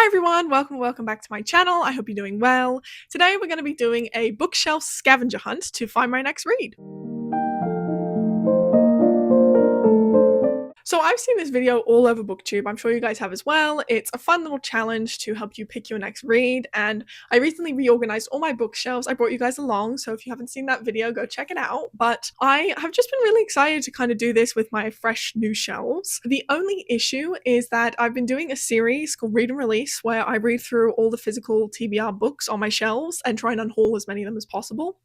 Hi everyone, welcome back to my channel. I hope you're doing well. Today we're going to be doing a bookshelf scavenger hunt to find my next read. So I've seen this video all over BookTube, I'm sure you guys have as well. It's a fun little challenge to help you pick your next read, and I recently reorganized all my bookshelves. I brought you guys along, so if you haven't seen that video, go check it out. But I have just been really excited to kind of do this with my fresh new shelves. The only issue is that I've been doing a series called Read and Release, where I read through all the physical TBR books on my shelves and try and unhaul as many of them as possible.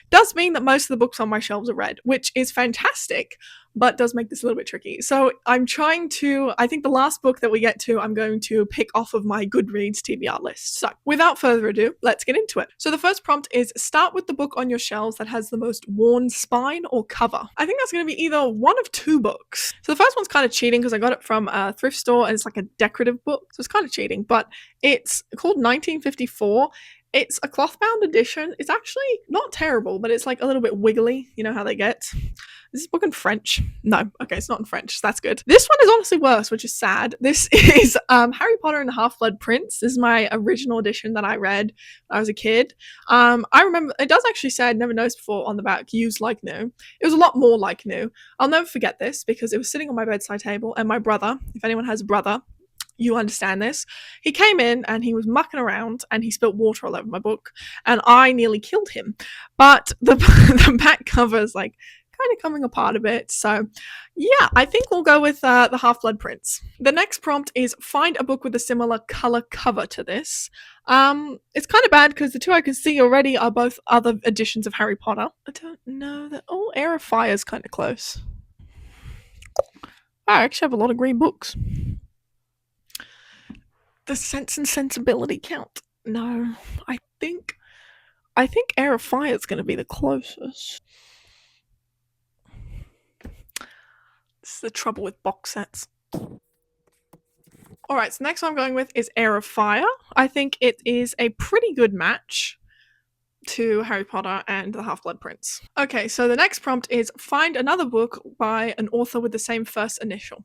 Does mean that most of the books on my shelves are read, which is fantastic, but does make this a little bit tricky. So I'm trying to, I think the last book that we get to, I'm going to pick off of my Goodreads TBR list. So without further ado, let's get into it. So the first prompt is start with the book on your shelves that has the most worn spine or cover. I think that's going to be either one of two books. So the first one's kind of cheating because I got it from a thrift store and it's like a decorative book. So it's kind of cheating, but it's called 1954. It's a cloth-bound edition. It's actually not terrible, but it's like a little bit wiggly. You know how they get. Is this book in French? No. Okay, it's not in French. So that's good. This one is honestly worse, which is sad. This is Harry Potter and the Half-Blood Prince. This is my original edition that I read when I was a kid. I remember it does actually say, I'd never noticed before on the back, used like new. It was a lot more like new. I'll never forget this because it was sitting on my bedside table, and my brother, if anyone has a brother, you understand this. He came in and he was mucking around and he spilt water all over my book and I nearly killed him. But the back cover is like kind of coming apart a bit. So yeah, I think we'll go with the Half-Blood Prince. The next prompt is find a book with a similar color cover to this. It's kind of bad because the two I can see already are both other editions of Harry Potter. I don't know that. Oh, Heir of Fire is kind of close. I actually have a lot of green books. The Sense and Sensibility count? No, I think Heir of Fire is going to be the closest. This is the trouble with box sets. Alright, so next one I'm going with is Heir of Fire. I think it is a pretty good match to Harry Potter and the Half-Blood Prince. Okay, so the next prompt is find another book by an author with the same first initial.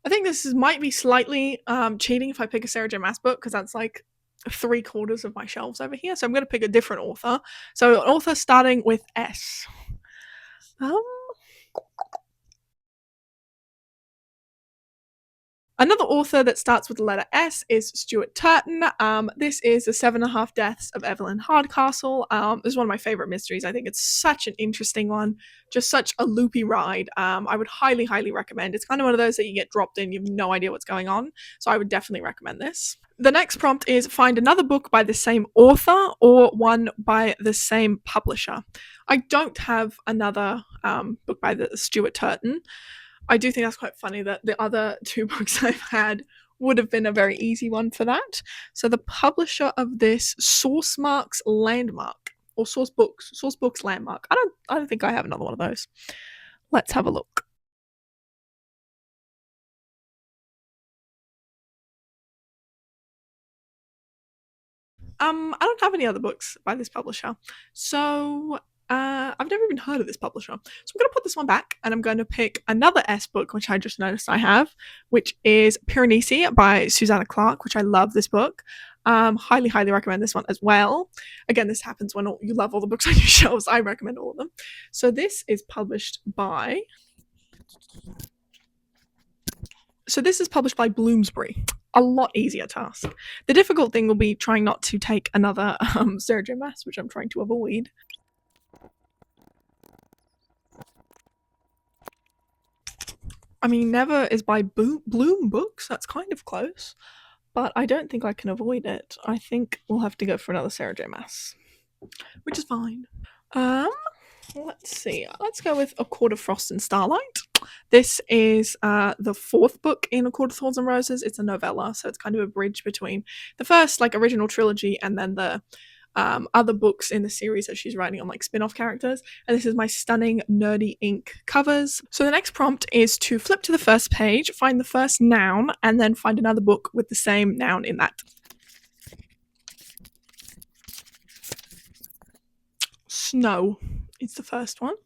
I think this might be slightly cheating if I pick a Sarah J Maas book, because that's like 3/4 of my shelves over here. So I'm going to pick a different author. So an author starting with S. Another author that starts with the letter S is Stuart Turton. This is The 7.5 Deaths of Evelyn Hardcastle. This is one of my favorite mysteries. I think it's such an interesting one. Just such a loopy ride. I would highly, highly recommend. It's kind of one of those that you get dropped in, you have no idea what's going on. So I would definitely recommend this. The next prompt is find another book by the same author or one by the same publisher. I don't have another book by the Stuart Turton. I do think that's quite funny that the other two books I've had would have been a very easy one for that. So the publisher of this, Sourcemark's Landmark, or Sourcebooks Landmark. I don't think I have another one of those. Let's have a look. I don't have any other books by this publisher. So I've never even heard of this publisher. So I'm going to put this one back and I'm going to pick another S book, which I just noticed I have, which is Piranesi by Susanna Clarke, which I love this book. Highly, highly recommend this one as well. Again, this happens when you love all the books on your shelves. I recommend all of them. So this is published by... So this is published by Bloomsbury. A lot easier task. The difficult thing will be trying not to take another Sarah J Maas, which I'm trying to avoid. I mean, Never is by Bloom Books. That's kind of close. But I don't think I can avoid it. I think we'll have to go for another Sarah J Maas. Which is fine. Let's see. Let's go with A Court of Frost and Starlight. This is the fourth book in A Court of Thorns and Roses. It's a novella, so it's kind of a bridge between the first like original trilogy and then the other books in the series that she's writing on like spin-off characters. And this is my stunning nerdy ink covers. So the next prompt is to flip to the first page, find the first noun, and then find another book with the same noun in that. Snow is the first one.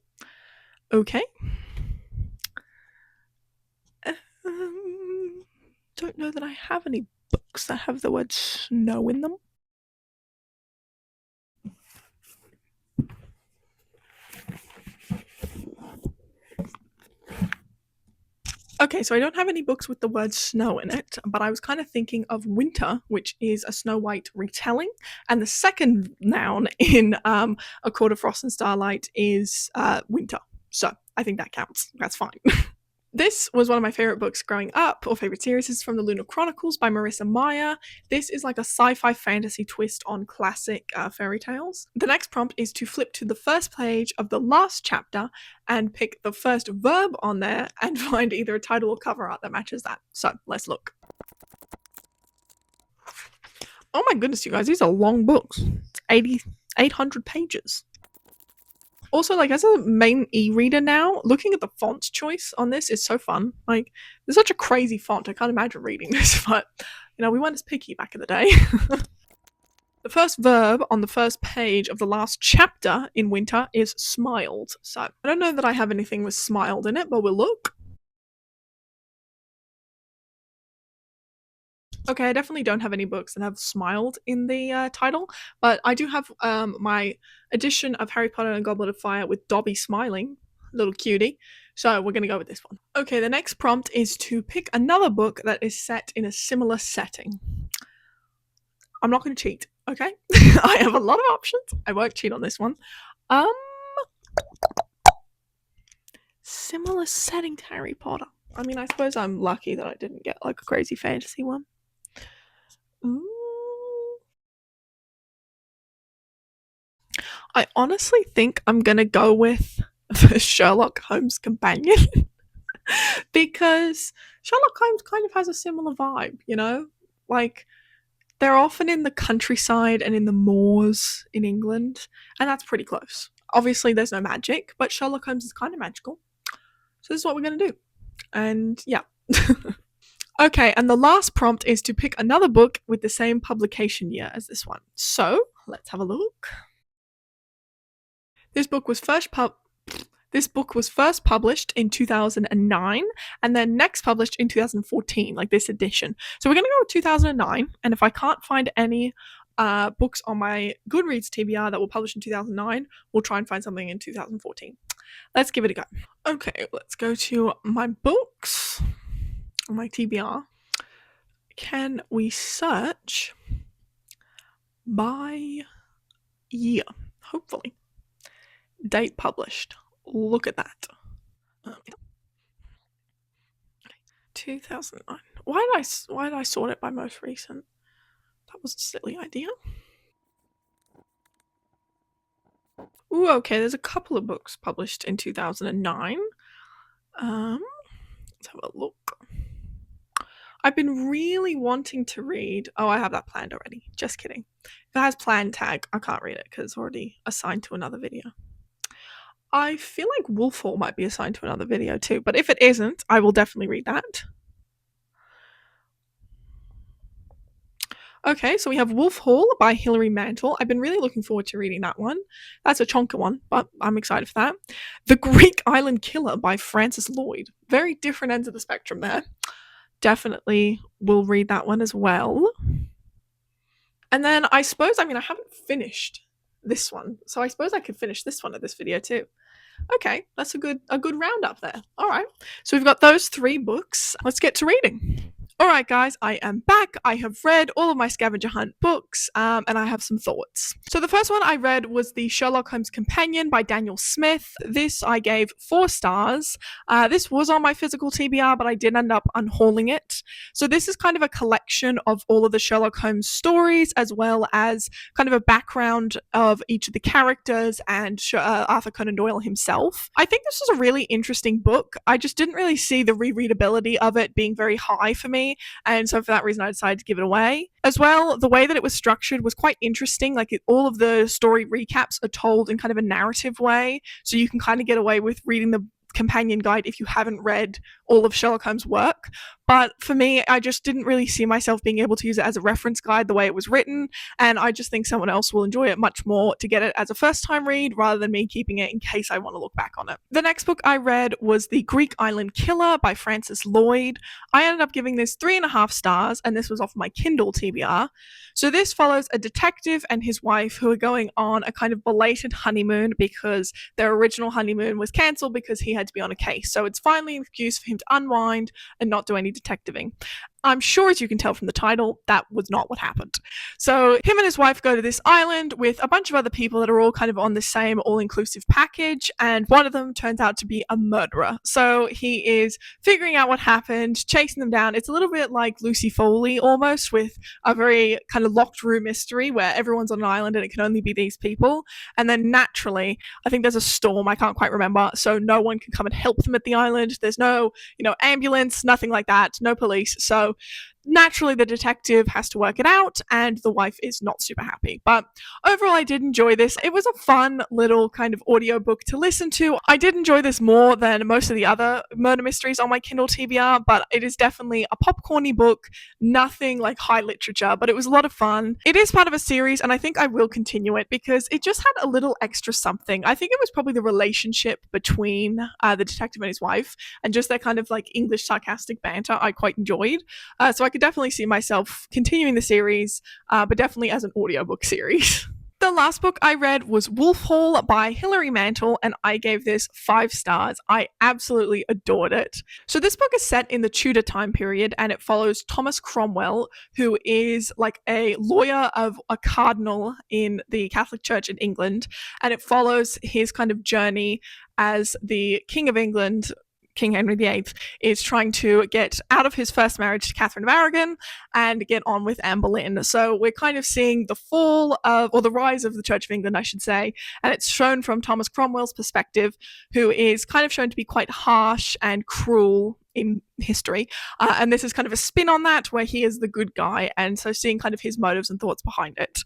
Okay. Don't know that I have any books that have the word snow in them. Okay, so I don't have any books with the word snow in it, but I was kind of thinking of Winter, which is a Snow White retelling, and the second noun in A Court of Frost and Starlight is Winter. So I think that counts. That's fine. This was one of my favorite books growing up, or favorite series. Is from the Lunar Chronicles by Marissa Meyer. This is like a sci-fi fantasy twist on classic fairy tales. The next prompt is to flip to the first page of the last chapter and pick the first verb on there and find either a title or cover art that matches that. So let's look. Oh my goodness, you guys, these are long books. It's 800 pages. Also, like, as a main e-reader now, looking at the font choice on this is so fun. Like, there's such a crazy font. I can't imagine reading this, but, you know, we weren't as picky back in the day. The first verb on the first page of the last chapter in Winter is smiled. So, I don't know that I have anything with smiled in it, but we'll look. Okay, I definitely don't have any books that have smiled in the title, but I do have my edition of Harry Potter and Goblet of Fire with Dobby smiling, little cutie. So we're gonna go with this one. Okay, the next prompt is to pick another book that is set in a similar setting. I'm not gonna cheat, okay? I have a lot of options. I won't cheat on this one. Similar setting to Harry Potter. I mean, I suppose I'm lucky that I didn't get like a crazy fantasy one. I honestly think I'm gonna go with the Sherlock Holmes companion because Sherlock Holmes kind of has a similar vibe, you know? Like, they're often in the countryside and in the moors in England, and that's pretty close. Obviously, there's no magic, but Sherlock Holmes is kind of magical. So, this is what we're gonna do. And yeah. Okay, and the last prompt is to pick another book with the same publication year as this one. So, let's have a look. This book was first published in 2009 and then next published in 2014, like this edition. So we're going to go with 2009, and if I can't find any books on my Goodreads TBR that were published in 2009, we'll try and find something in 2014. Let's give it a go. Okay, let's go to my books on my TBR. Can we search by year? Hopefully. Date published. Look at that. 2009. Why did I sort it by most recent? That was a silly idea. Ooh, okay, there's a couple of books published in 2009. Let's have a look. I've been really wanting to read. Oh, I have that planned already. Just kidding. If it has planned tag, I can't read it because it's already assigned to another video. I feel like Wolfhall might be assigned to another video too, but if it isn't, I will definitely read that. Okay, so we have Wolfhall by Hilary Mantel. I've been really looking forward to reading that one. That's a chonker one, but I'm excited for that. The Greek Island Killer by Frances Lloyd. Very different ends of the spectrum there. Definitely will read that one as well. And then I haven't finished this one, so I suppose I could finish this one at this video too. Okay, that's a good roundup there. All right, so we've got those 3 books. Let's get to reading. Alright guys, I am back. I have read all of my Scavenger Hunt books, and I have some thoughts. So the first one I read was the Sherlock Holmes Companion by Daniel Smith. This I gave 4 stars. This was on my physical TBR, but I did end up unhauling it. So this is kind of a collection of all of the Sherlock Holmes stories, as well as kind of a background of each of the characters and Arthur Conan Doyle himself. I think this was a really interesting book. I just didn't really see the rereadability of it being very high for me. And so for that reason, I decided to give it away. As well, the way that it was structured was quite interesting. Like, all of the story recaps are told in kind of a narrative way. So you can kind of get away with reading the companion guide if you haven't read all of Sherlock Holmes' work. but for me, I just didn't really see myself being able to use it as a reference guide the way it was written, and I just think someone else will enjoy it much more to get it as a first time read rather than me keeping it in case I want to look back on it. The next book I read was The Greek Island Killer by Frances Lloyd. I ended up giving this 3.5 stars, and this was off my Kindle TBR. So this follows a detective and his wife who are going on a kind of belated honeymoon because their original honeymoon was cancelled because he had to be on a case. So it's finally an excuse for him to unwind and not do any detectiving. I'm sure, as you can tell from the title, that was not what happened. So him and his wife go to this island with a bunch of other people that are all kind of on the same all-inclusive package, and one of them turns out to be a murderer. So he is figuring out what happened, chasing them down. It's a little bit like Lucy Foley almost, with a very kind of locked room mystery where everyone's on an island and it can only be these people. And then naturally, I think there's a storm, I can't quite remember, so no one can come and help them at the island. There's no, ambulance, nothing like that, no police. So naturally the detective has to work it out, and the wife is not super happy. But overall, I did enjoy this. It was a fun little kind of audiobook to listen to. I did enjoy this more than most of the other murder mysteries on my Kindle TBR, but it is definitely a popcorny book, nothing like high literature, but it was a lot of fun. It is part of a series, and I think I will continue it because it just had a little extra something. I think it was probably the relationship between the detective and his wife, and just their kind of like English sarcastic banter I quite enjoyed. So I could definitely see myself continuing the series, but definitely as an audiobook series. The last book I read was Wolfhall by Hilary Mantel, and I gave this 5 stars. I absolutely adored it. So this book is set in the Tudor time period, and it follows Thomas Cromwell, who is like a lawyer of a cardinal in the Catholic Church in England, and it follows his kind of journey as the King of England, King Henry VIII, is trying to get out of his first marriage to Catherine of Aragon and get on with Anne Boleyn. So we're kind of seeing the fall of, or the rise of the Church of England, I should say, and it's shown from Thomas Cromwell's perspective, who is kind of shown to be quite harsh and cruel in history. And this is kind of a spin on that, where he is the good guy, and so seeing kind of his motives and thoughts behind it.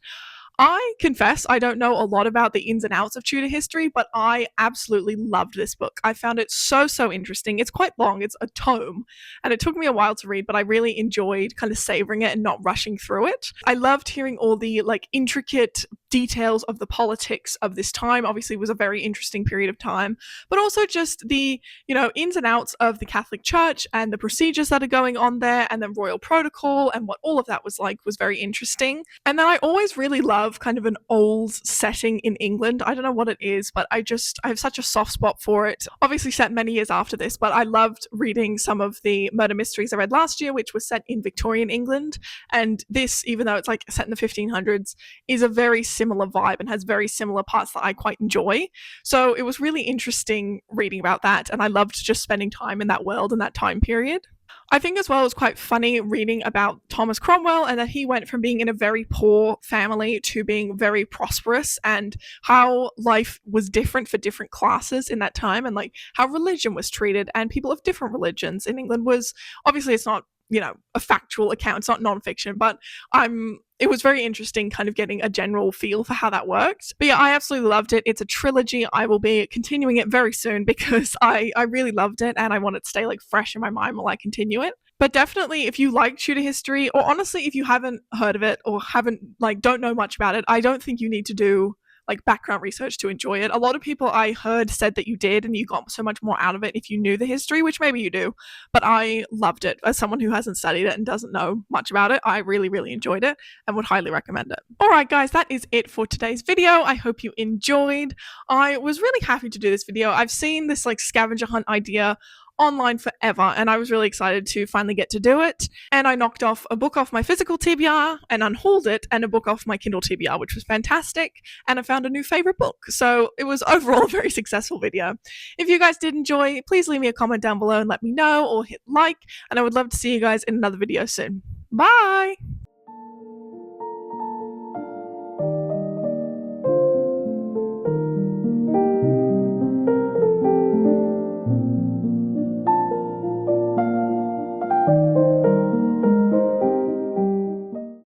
I confess I don't know a lot about the ins and outs of Tudor history, but I absolutely loved this book. I found it so interesting. It's quite long, it's a tome, and it took me a while to read, but I really enjoyed kind of savoring it and not rushing through it. I loved hearing all the like intricate details of the politics of this time. Obviously, it was a very interesting period of time, but also just the, ins and outs of the Catholic Church and the procedures that are going on there, and then royal protocol and what all of that was like was very interesting. And then I always really love kind of an old setting in England. I don't know what it is, but I have such a soft spot for it. Obviously set many years after this, but I loved reading some of the murder mysteries I read last year, which was set in Victorian England. And this, even though it's like set in the 1500s, is a very similar vibe and has very similar parts that I quite enjoy. So it was really interesting reading about that, and I loved just spending time in that world and that time period. I think as well it was quite funny reading about Thomas Cromwell, and that he went from being in a very poor family to being very prosperous, and how life was different for different classes in that time, and like how religion was treated, and people of different religions in England was, obviously it's not, a factual account, it's not nonfiction, but it was very interesting kind of getting a general feel for how that worked. But yeah, I absolutely loved it. It's a trilogy. I will be continuing it very soon because I really loved it, and I want it to stay like fresh in my mind while I continue it. But definitely, if you like Tudor history, or honestly, if you haven't heard of it or don't know much about it, I don't think you need to do like background research to enjoy it. A lot of people I heard said that you did, and you got so much more out of it if you knew the history, which maybe you do, but I loved it. As someone who hasn't studied it and doesn't know much about it, I really enjoyed it and would highly recommend it. Alright guys, that is it for today's video. I hope you enjoyed. I was really happy to do this video. I've seen this like scavenger hunt idea online forever, and I was really excited to finally get to do it. And I knocked off a book off my physical TBR and unhauled it, and a book off my Kindle TBR, which was fantastic, and I found a new favorite book. So it was overall a very successful video. If you guys did enjoy, please leave me a comment down below and let me know, or hit like, and I would love to see you guys in another video soon. Bye!